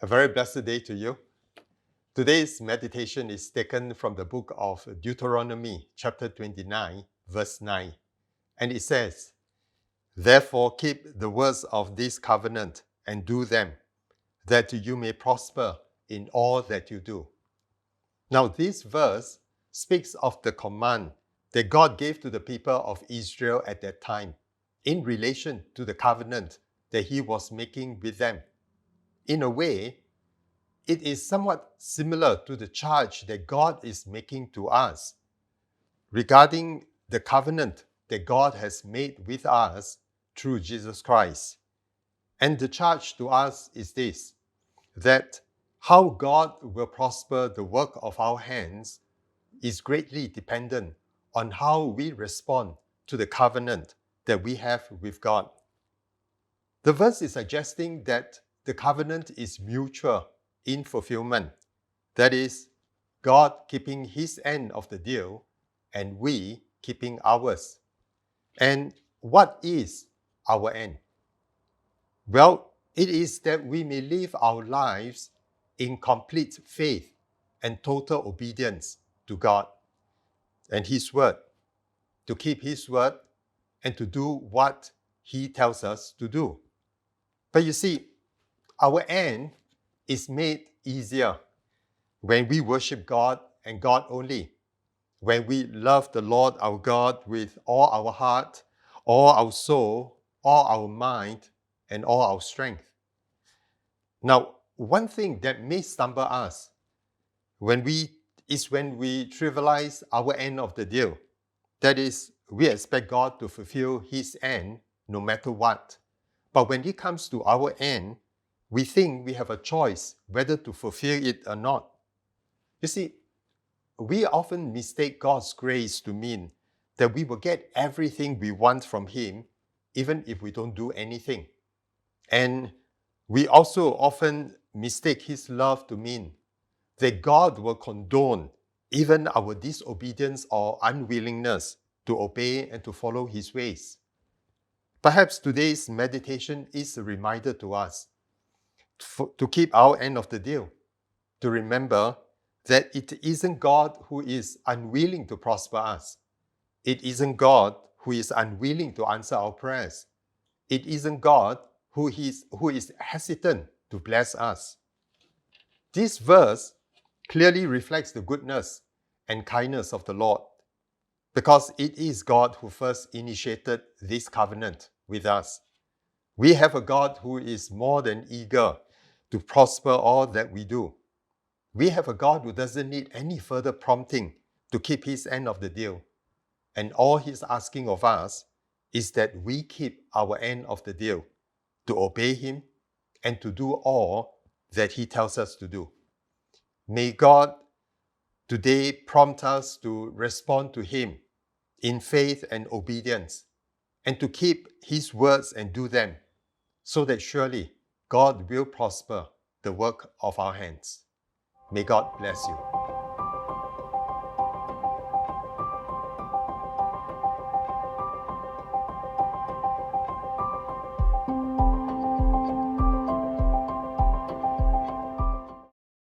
A very blessed day to you. Today's meditation is taken from the book of Deuteronomy, chapter 29, verse 9. And it says, "Therefore keep the words of this covenant and do them, that you may prosper in all that you do." Now, this verse speaks of the command that God gave to the people of Israel at that time in relation to the covenant that he was making with them. In a way, it is somewhat similar to the charge that God is making to us regarding the covenant that God has made with us through Jesus Christ. And the charge to us is this, that how God will prosper the work of our hands is greatly dependent on how we respond to the covenant that we have with God. The verse is suggesting that the covenant is mutual in fulfillment. That is, God keeping his end of the deal and we keeping ours. And what is our end? Well, it is that we may live our lives in complete faith and total obedience to God and his word, to keep his word and to do what he tells us to do. But you see, our end is made easier when we worship God and God only, when we love the Lord our God with all our heart, all our soul, all our mind, and all our strength. Now, one thing that may stumble us when we trivialize our end of the deal. That is, we expect God to fulfill his end no matter what. But when it comes to our end, we think we have a choice whether to fulfill it or not. You see, we often mistake God's grace to mean that we will get everything we want from him, even if we don't do anything. And we also often mistake his love to mean that God will condone even our disobedience or unwillingness to obey and to follow his ways. Perhaps today's meditation is a reminder to us to keep our end of the deal, to remember that it isn't God who is unwilling to prosper us. It isn't God who is unwilling to answer our prayers. It isn't God who is hesitant to bless us. This verse clearly reflects the goodness and kindness of the Lord, because it is God who first initiated this covenant with us. We have a God who is more than eager to prosper all that we do. We have a God who doesn't need any further prompting to keep his end of the deal. And all he's asking of us is that we keep our end of the deal, to obey him and to do all that he tells us to do. May God today prompt us to respond to him in faith and obedience, and to keep his words and do them, so that surely God will prosper the work of our hands. May God bless you.